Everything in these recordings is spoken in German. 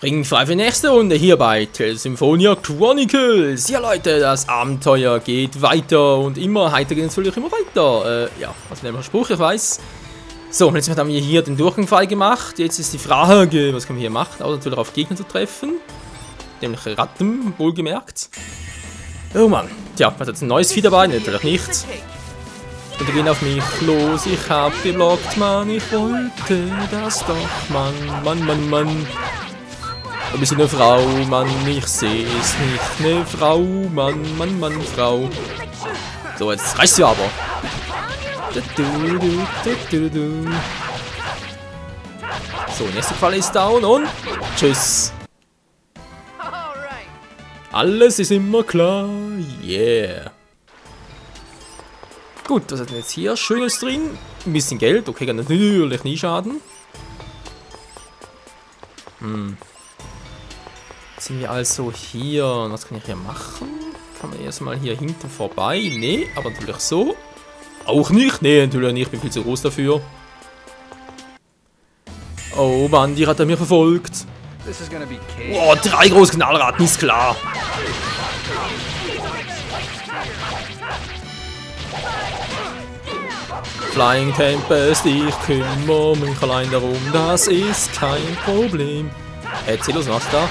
Ring frei für die nächste Runde hier bei Tales Symphonia Chronicles. Ja Leute, das Abenteuer geht weiter und immer heiter geht es natürlich immer weiter. Ja, was nehmen wir Spruch, ich weiß. So, und jetzt haben wir hier den Durchgang frei gemacht. Jetzt ist die Frage, was können wir hier machen? Auch natürlich auf Gegner zu treffen. Nämlich Ratten, wohlgemerkt. Oh Mann, tja, was hat jetzt ein neues Vieh dabei? Natürlich nicht. Und die gehen auf mich los, ich hab geblockt, Mann, ich wollte das doch, Mann. Du bist eine Frau, Mann, ich seh es nicht. Eine Frau, Mann, Frau. So, jetzt reicht's ja aber. So, nächste Falle ist down und tschüss. Alles ist immer klar, yeah. Gut, was hat denn jetzt hier? Schönes drin. Ein bisschen Geld, okay, kann natürlich nie schaden. Jetzt sind wir also hier. Was kann ich hier machen? Kann man erstmal hier hinten vorbei? Nee, aber natürlich so. Auch nicht? Nee, natürlich nicht. Ich bin viel zu groß dafür. Oh Mann, die Ratte hat mir verfolgt. Oh, 3 große Knallratten, ist klar. Flying Tempest, ich kümmere mich allein darum, das ist kein Problem. Erzähl uns was da.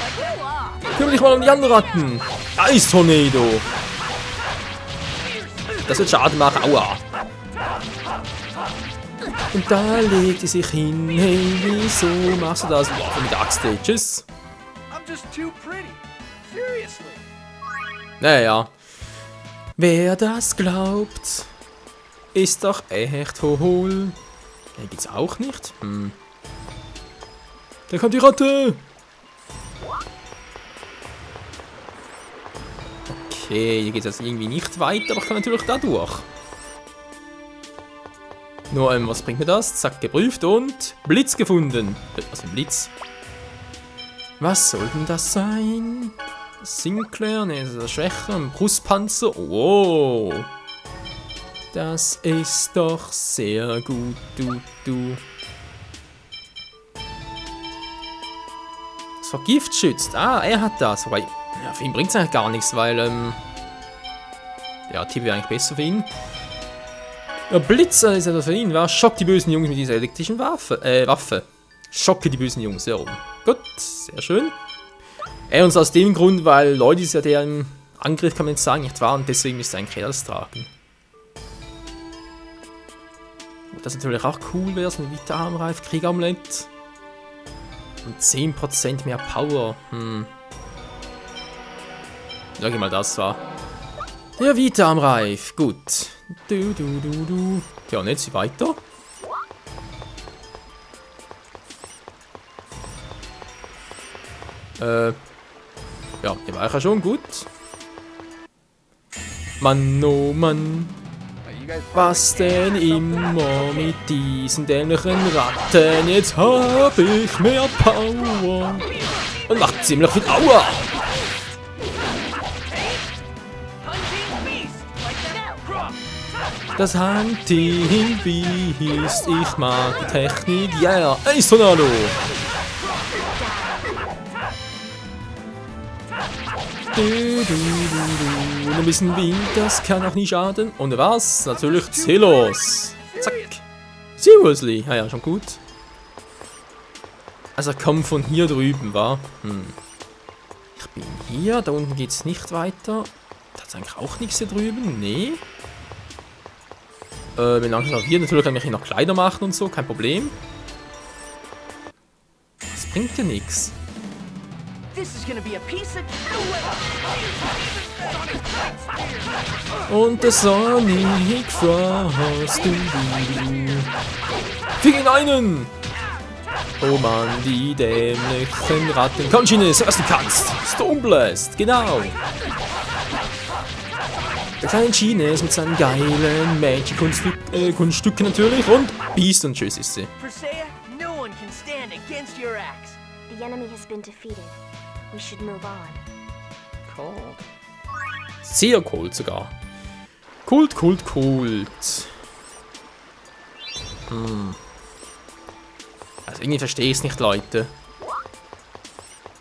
Kümmere dich mal um die anderen Ratten. Eistornado. Das wird Schaden machen, aua. Und da legt sie sich hin, hey, wieso machst du das? Wow, mit der Axt, hey. Tschüss. Naja, wer das glaubt, ist doch echt hohl. Hier geht's auch nicht. Da kommt die Ratte. Okay, hier geht es jetzt irgendwie nicht weiter, aber ich kann natürlich da durch. Nur, was bringt mir das? Zack, geprüft und Blitz gefunden. Was ist ein Blitz? Was soll denn das sein? Sinclair, ne, das ist schwächer. Ein Brustpanzer. Wow. Das ist doch sehr gut, du. Das vor Gift schützt. Ah, er hat das. Wobei, ja, für ihn bringt es eigentlich gar nichts, weil, ja, Tipp wäre eigentlich besser für ihn. Ja, Blitzer ist ja für ihn, war Schock die bösen Jungs mit dieser elektrischen Waffe. Schocke die bösen Jungs, ja. Gut, sehr schön. Und aus dem Grund, weil Leute ist ja der im Angriff, kann man jetzt sagen, nicht wahr? Und deswegen müsste er eigentlich das tragen. Das ist natürlich auch cool, wäre so ein Vita-Armreif, Kriegamulett. Und 10% mehr Power. Sag ich mal, das war. Der Vita-Armreif, gut. Ja, und jetzt weiter. Ja, der war ja schon gut. Mann, oh Mann. Was denn immer mit diesen dämlichen Ratten? Jetzt hab ich mehr Power. Und macht ziemlich viel Aua. Das Hunting Beast, ich mag die Technik, yeah, Eistornado! Und ein bisschen Wind, das kann auch nie schaden. Und was? Natürlich Zelos! Zack! Seriously! Ja, schon gut. Also komm von hier drüben, wa? Ich bin hier, da unten geht's nicht weiter. Da ist eigentlich auch nichts hier drüben, nee. Wenn langsam hier, natürlich kann ich hier noch Kleider machen und so, kein Problem. Das bringt dir nichts. Und der Sonic Frost, Fick ihn einen! Oh Mann, die dämlichen Ratten. Komm, Genius, was du kannst! Stone Blast, genau! Der kleine Genius mit seinen geilen Magic-Kunststücken natürlich und Beast und tschüss ist sie. Sehr cool sogar. Kult. Also irgendwie verstehe ich es nicht, Leute.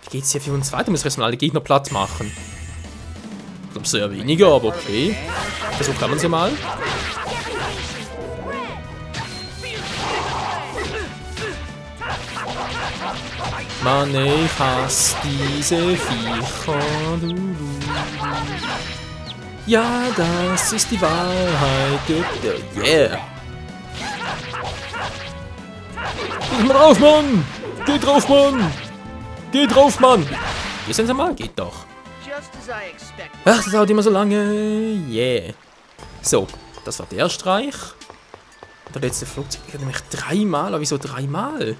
Wie geht's hier für uns weiter? Müssen wir erstmal alle Gegner platt machen. Ich glaube sehr weniger, aber okay. Versucht kann man es ja mal. Mann, ich hasse diese Viecher. Ja, das ist die Wahrheit. Yeah. Geh mal drauf, Mann! Geh drauf, Mann! Geh drauf, Mann! Hier sind sie mal, geht doch. Ach, das dauert immer so lange. Yeah. So, das war der Streich. Der letzte Flugzeug nämlich 3-mal. Aber wieso 3-mal?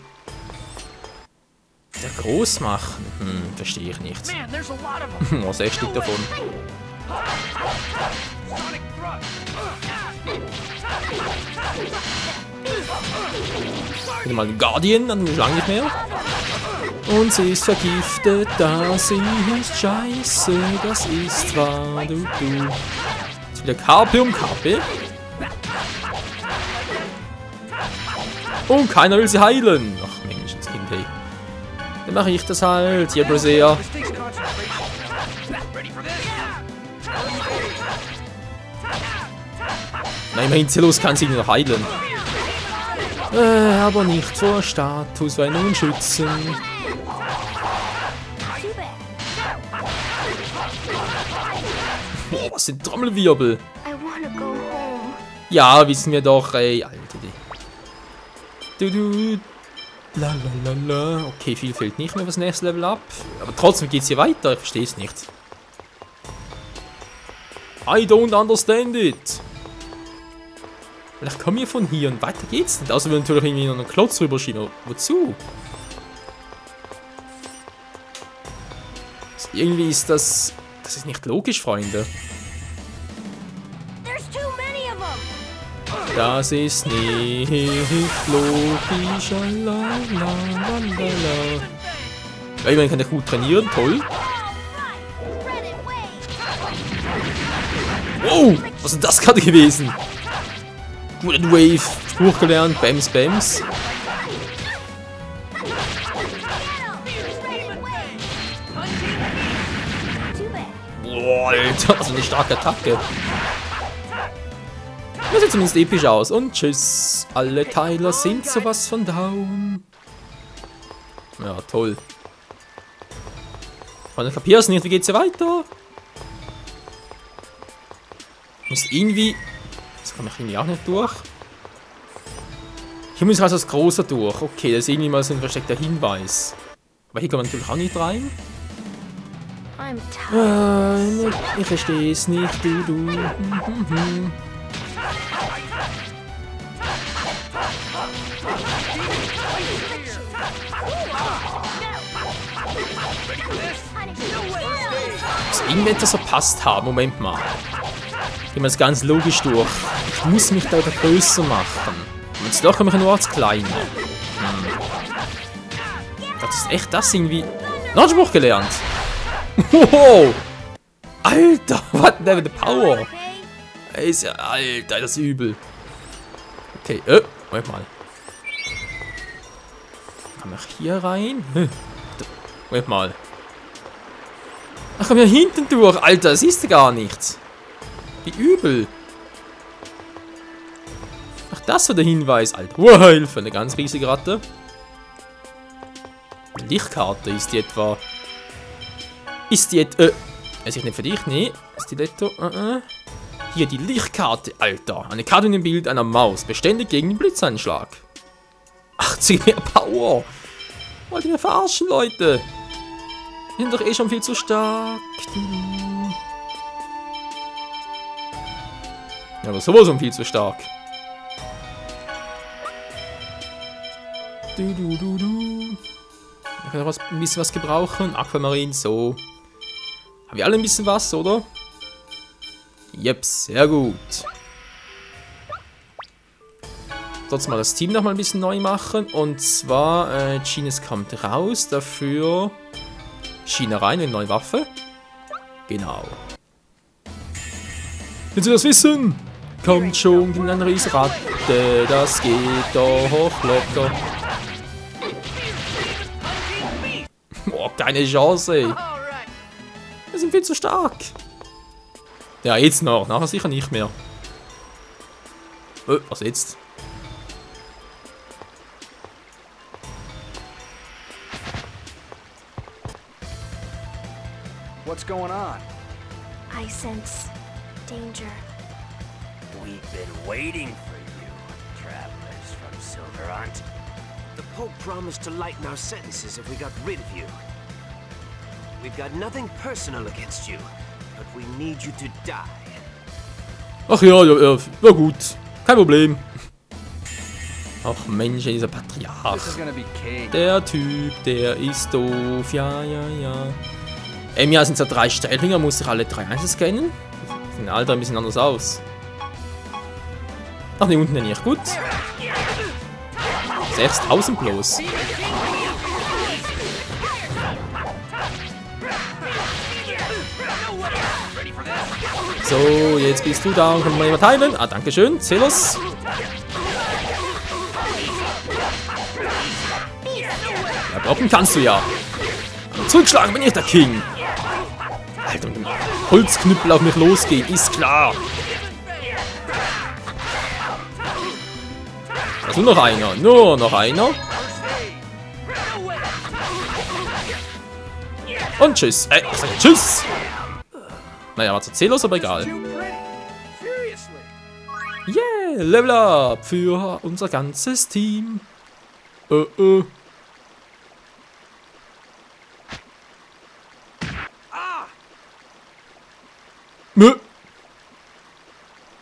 Der groß machen? Verstehe ich nicht. Oh, 6 Stück davon. Wieder mal den Guardian, dann lange nicht mehr. Und sie ist vergiftet, das ist scheiße, das ist wahr, du. Jetzt wieder KP um KP. Und keiner will sie heilen. Ach Menschenskind, hey. Dann mache ich das halt, hier Brazea. Nein, immerhin Zillus kann sie noch heilen. Aber nicht vor Statusveränderungen schützen. Boah, was sind Trommelwirbel? Ja, wissen wir doch, ey, Alter. Lalalala. Okay, viel fehlt nicht mehr fürs nächste Level ab. Aber trotzdem geht's hier weiter, ich verstehe es nicht. I don't understand it. Vielleicht kommen wir von hier und weiter geht's nicht. Außer wir natürlich irgendwie noch einen Klotz rüberschieben. Wozu? Also irgendwie ist das... Das ist nicht logisch, Freunde. Das ist nicht logisch. Ja, man kann ja gut trainieren, toll. Wow, was ist das gerade gewesen? Red Wave, Spruch gelernt, Bams, Bams. Boah, Alter, so eine starke Attacke. Das sieht zumindest episch aus. Und tschüss. Alle Teiler sind sowas von down. Ja, toll. Ich kapiere es nicht. Wie geht's hier weiter? Muss irgendwie... Das komme ich irgendwie auch nicht durch. Hier muss also das Große durch. Okay, das ist irgendwie mal so ein versteckter Hinweis. Aber hier kann man natürlich auch nicht rein. Ich verstehe es nicht, du. Muss irgendetwas verpasst haben. Moment mal. Gehen wir das ganz logisch durch. Ich muss mich da größer machen. Und jetzt doch komme ich nur als kleiner. Das ist echt das irgendwie. Noch einen Spruch gelernt. Wow! Alter, was denn der mit der Power? Ist ja, Alter, das ist übel. Okay, Moment mal. Kann ich hier rein? Moment mal. Ach, komm hier hinten durch. Alter, siehst du gar nichts. Wie übel. Ach, das war der Hinweis, Alter. Wow, Hilfe, eine ganz riesige Ratte. Eine Lichtkarte ist die etwa. Ist die etwa. Ist ich nicht für dich? Nee. Stiletto. Hier die Lichtkarte, Alter. Eine Karte in dem Bild einer Maus. Beständig gegen den Blitzeinschlag. 80 mehr Power. Wollt ihr mir verarschen, Leute? Die sind doch eh schon viel zu stark. Ja, aber sowas schon viel zu stark. Ich kann auch ein bisschen was gebrauchen. Aquamarin, so. Haben wir alle ein bisschen was, oder? Jep, sehr gut. Trotzdem mal das Team noch mal ein bisschen neu machen. Und zwar, Genius kommt raus. Dafür China rein, eine neue Waffe. Genau. Willst du das wissen? Kommt schon gegen eine Riesenratte. Das geht doch locker. Oh, geil. keine Chance, ey. Wir sind viel zu stark. Ja, jetzt noch. Nachher sicher nicht mehr. Was jetzt? What's going on? I sense danger. We've been waiting for you, travelers from Silverant. The Pope promised to lighten our sentences if we got rid of you. We've got nothing personal against you, but we need you to die. Ach ja, gut. Kein Problem. Ach Mensch, dieser Patriarch. This is gonna be cake. Der Typ, der ist doof. Ja. Ja, sind so 3 Stellfinger, muss ich alle 3 einzeln scannen. Sehen alle ein bisschen anders aus. Ach, ne, unten nicht. Gut. 6000 bloß. So, jetzt bist du da und können wir jemand heilen. Ah, dankeschön. Zelos. Ja, blocken kannst du ja. Zurückschlagen bin ich der King. Alter, mit dem Holzknüppel auf mich losgehen, ist klar. Also nur noch einer. Nur noch einer. Und tschüss. Ich sag tschüss. Naja, war zu zähllos, aber egal. Yeah, Level Up für unser ganzes Team.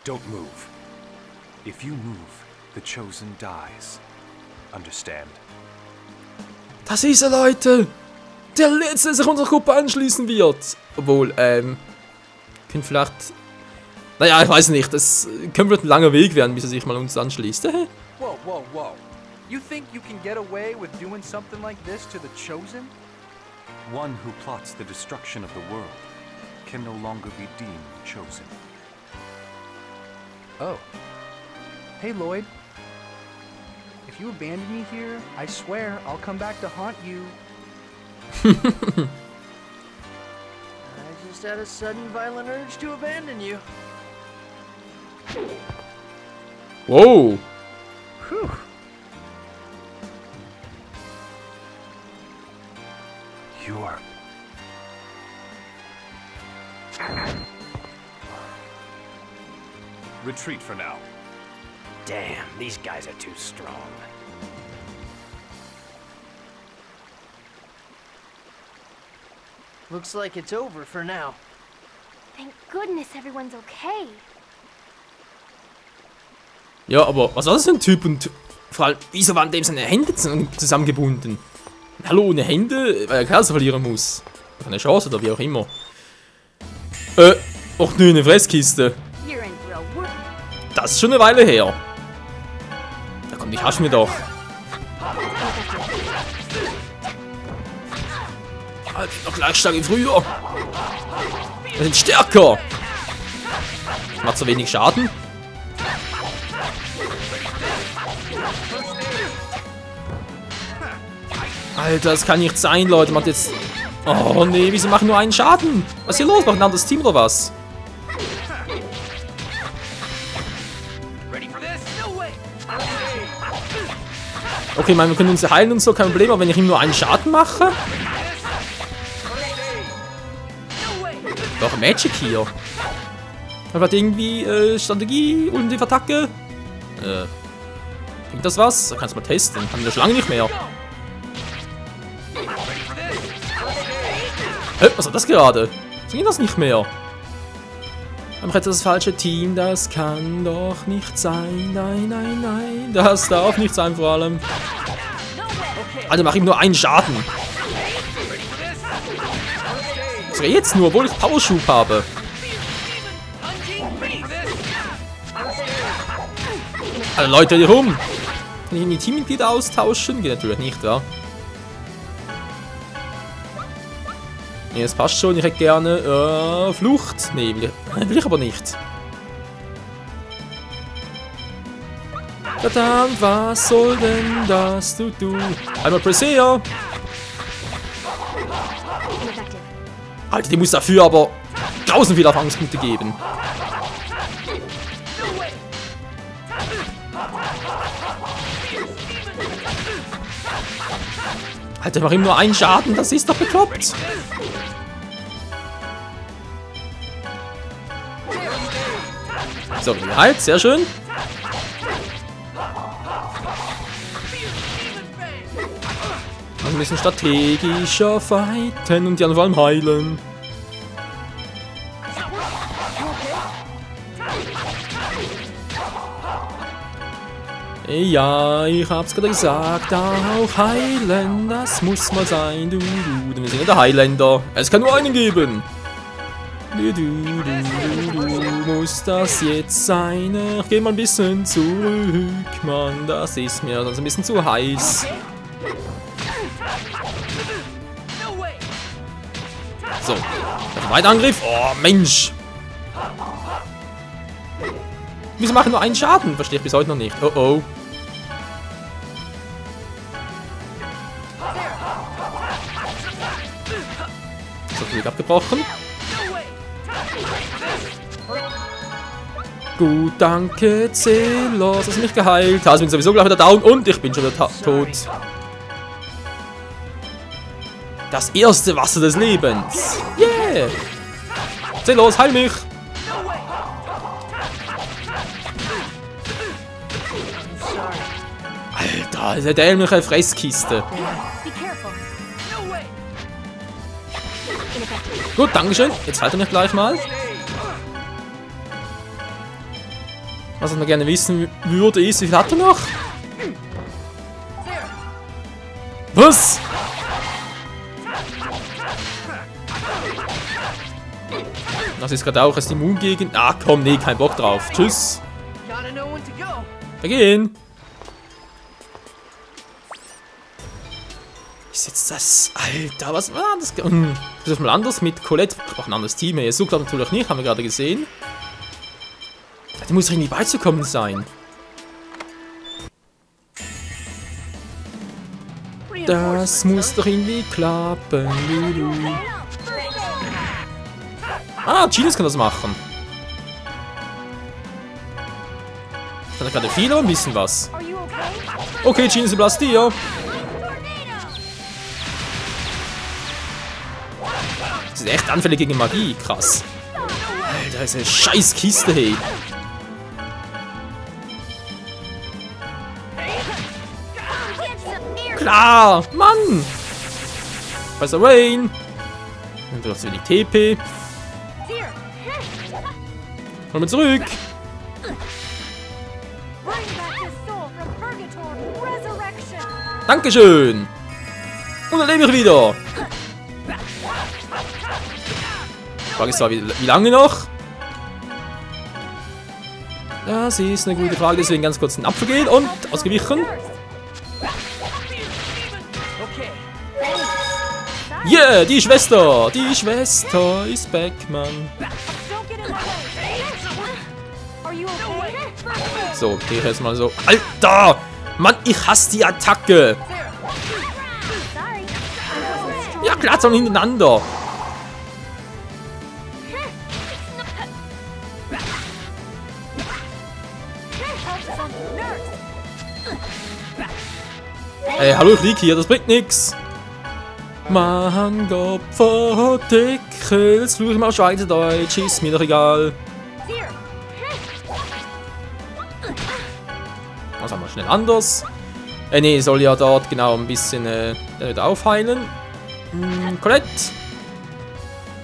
Don't move. If you move, the Chosen dies. Understand? Das ist er, Leute. Der Letzte, der sich unserer Gruppe anschließen wird. Obwohl, können vielleicht... Naja, ich weiß nicht. Das könnte ein langer Weg werden, bis er sich mal uns anschließt. Whoa, whoa, whoa. You think you can get away with doing something like this to the Chosen? One who plots the destruction of the world can no longer be deemed chosen. Oh. Hey, Lloyd. If you abandon me here, I swear I'll come back to haunt you. I just had a sudden violent urge to abandon you. Wow. Whew. You are... Retreat for now. Damn, these guys are too strong. Looks like it's over for now. Thank goodness everyone's okay. Ja, aber was war das für ein Typ und vor allem, wieso waren dem seine Hände zusammengebunden? Hallo, ohne Hände, weil er Kerze verlieren muss. Keine Chance oder wie auch immer. Och nö, eine Fresskiste. You're in real work. Das ist schon eine Weile her. Da komm, dich hast mir doch. Halt noch gleich stark wie früher. Wir sind stärker. Macht so wenig Schaden. Alter, das kann nicht sein, Leute. Macht jetzt... Oh nee, wieso machen nur einen Schaden? Was ist hier los? Macht ein anderes Team oder was? Okay, wir können uns heilen und so, kein Problem. Aber wenn ich ihm nur einen Schaden mache... Doch, Magic hier. Er hat irgendwie Strategie, ultimative Attacke. Bringt das was? Da kannst du mal testen. Haben wir schon lange nicht mehr. Was war das gerade? So ging das nicht mehr. Aber jetzt das falsche Team, das kann doch nicht sein. Nein, nein, nein. Das darf nicht sein vor allem. Alter, mach ihm nur einen Schaden. Was wäre jetzt nur, obwohl ich Powerschub habe? Alle Leute hier rum. Kann ich die Teammitglieder austauschen? Geht natürlich nicht, wa? Nee, das passt schon. Ich hätte gerne Flucht. Nee, will ich aber nicht. Verdammt, was soll denn das du? Einmal Presea. Ineffective. Alter, die muss dafür aber 1000 viele Erfahrungspunkte geben. Alter, mach ihm nur einen Schaden, das ist doch bekloppt. So, halt, sehr schön. Wir müssen strategischer fighten und die anderen vor allem heilen. Ja, ich hab's gerade gesagt, auch heilen, das muss mal sein, du. Denn wir sind ja der Highlander. Es kann nur einen geben. Du, muss das jetzt sein? Ich geh mal ein bisschen zurück, Mann, das ist mir sonst ein bisschen zu heiß. So, der zweite Angriff. Oh, Mensch. Wieso machen nur einen Schaden? Verstehe ich bis heute noch nicht. Oh oh. So, Glück abgebrochen. Gut, danke, Zelos, hast du mich geheilt. Also bin sowieso gleich wieder down und ich bin schon wieder tot. Das erste Wasser des Lebens. Yeah! Zelos, heil mich! Alter, ist der mich eine Fresskiste. Be careful. Ineffective. Gut, dankeschön. Jetzt halt er mich gleich mal. Was ich noch gerne wissen würde, ist, wie viel hat er noch? Was? Das ist gerade auch als Immun-Gegend. Ah, komm, nee, kein Bock drauf. Tschüss. Gotta know when to go. Vergehen. Ist jetzt das... Alter, was war das? Das ist mal anders mit Colette. Ich brauche ein anderes Team. Er sucht natürlich nicht, haben wir gerade gesehen. Da muss doch irgendwie beizukommen sein. Das muss doch irgendwie klappen. Ah, Genius kann das machen. Kann er gerade viel oder ein bisschen was? Are you okay? Okay, Genius, überlass dir. Das ist echt anfällig gegen Magie. Krass. Alter, ist eine scheiß Kiste, hey. Klar! Mann! Besser Wayne! Und du hast wenig TP. Here. Hol mir zurück! Bring back the soul from purgatory. Resurrection. Dankeschön! Und dann lebe ich wieder! Die Frage ist zwar, wie lange noch? Das ist eine gute Frage, deswegen ganz kurz den Apfel gehen und ausgewichen. Yeah, die Schwester! Die Schwester ist back, Mann. Don't get in the way. Are you okay? So, gehe ich jetzt mal so. Alter! Mann, ich hasse die Attacke! Sorry. Ja, klar, sondern hintereinander. Ey, hallo, ich lieg hier, das bringt nix. Mann, Gott, Deckel, jetzt fluche ich mal Schweizerdeutsch, ist mir doch egal. Was haben wir schnell anders? Nee, soll ja dort genau ein bisschen wieder aufheilen. Colette.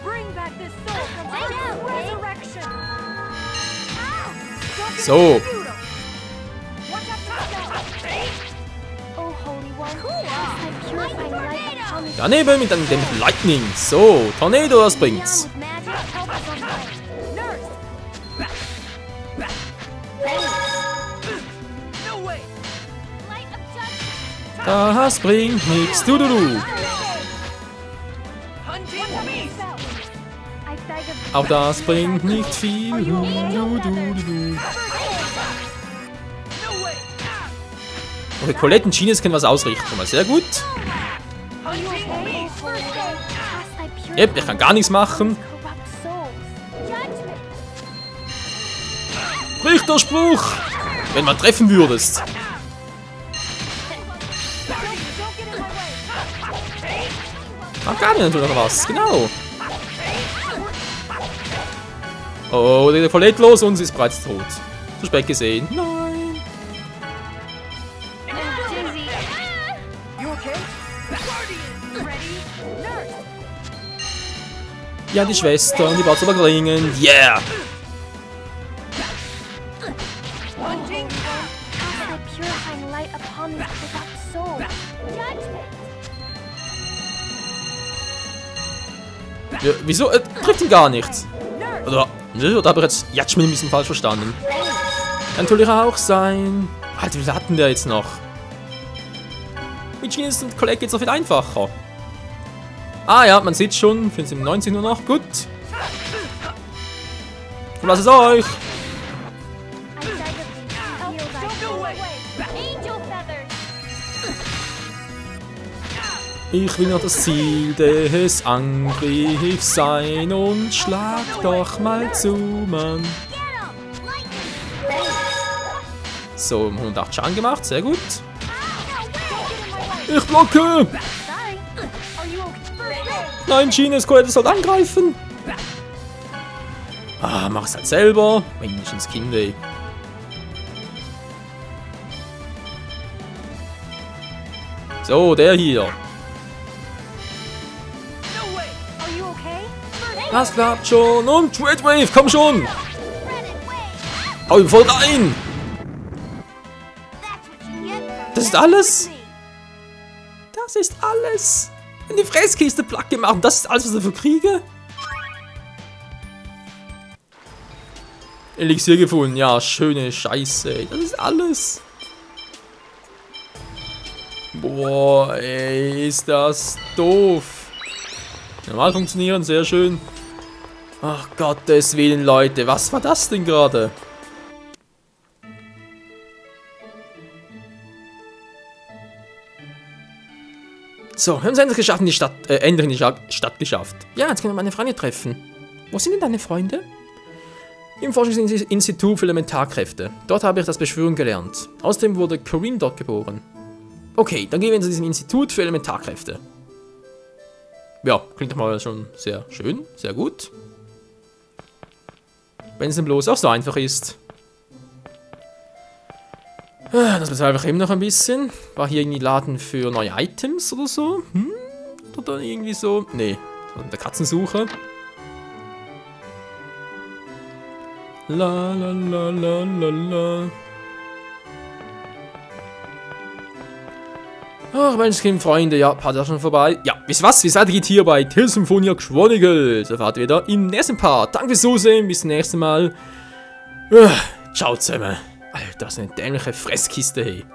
Bring back this soul from resurrection. So. Oh, Holy One. I purify light upon the Daneben mit dem Lightning. So, Tornado, das bringt's. with magic. Help us on the way. Nurse. No way. Light of justice. Das bringt nix. Du. Hunting me. I beg of Auch das bringt nicht viel. Du. No way. Okay, Colette und Genius können was ausrichten. Schon mal sehr gut. Hunting me. Yep, ich kann gar nichts machen. Corrupt souls. Judgment. Richterspruch! Wenn man treffen würdest. Don't get in my way. Ach, gar nicht oder was? Genau. Oh, der verletzt los und sie ist bereits tot. Zu spät gesehen. Nein. I'm dizzy. You okay? Guardian! Ready? Nurse. Ja, die Schwester, die war zu überbringen. Yeah! Punching. Cast thy purifying light upon these corrupt souls. Judgment. Ja, wieso? Trifft ihn gar nichts. Nurse. Oder? Nö, oder habe ich jetzt Judgment ein bisschen falsch verstanden? Kann natürlich auch sein. Alter, wie viel hatten der jetzt noch? Mit Genius und Collect geht's noch viel einfacher. Ah ja, man sieht schon, 15:19 nur noch. Gut. Und was ist euch? I beg of you, heal thy soul away. Angel feathers. Ich will noch das Ziel des Angriffs sein und schlag doch mal zu, Mann. So, 108 Schaden gemacht, sehr gut. Ich blocke! Sorry. Are you okay? Nein, Genius Colette soll angreifen! Ah, mach es halt selber. Menschens Kind, ey. So, der hier. No way! Are you okay? Das klappt schon. Und Red Wave, komm schon! Spread it way. Hau ihm voll rein! That's what you get. Das ist alles? Das ist alles! In die Fresskiste platt gemacht. Das ist alles, was ich dafür kriege? Elixier gefunden. Ja, schöne Scheiße. Das ist alles. Boah, ey, ist das doof. Normal funktionieren, sehr schön. Ach Gottes Willen, Leute. Was war das denn gerade? So, wir haben es endlich geschafft, in die Stadt, endlich in die Stadt geschafft. Ja, jetzt können wir meine Freunde treffen. Wo sind denn deine Freunde? Im Forschungsinstitut für Elementarkräfte. Dort habe ich das Beschwören gelernt. Außerdem wurde Corinne dort geboren. Okay, dann gehen wir zu diesem Institut für Elementarkräfte. Ja, klingt doch mal schon sehr schön, sehr gut. Wenn es denn bloß auch so einfach ist. Das bezweifle ich eben noch ein bisschen. War hier irgendwie Laden für neue Items oder so? Oder irgendwie so? Nee, der Katzensuche. La la la la la la. Ach, Menschenskind, Freunde, ja, Part ist schon vorbei. Ja, wisst ihr was? Wie seid ihr hier bei Tales Symphonia Chronicles? Erfahrt ihr wieder im nächsten Part. Danke fürs Zusehen, bis zum nächsten Mal. Ciao zusammen. Alter, das ist eine dämliche Fresskiste, hey.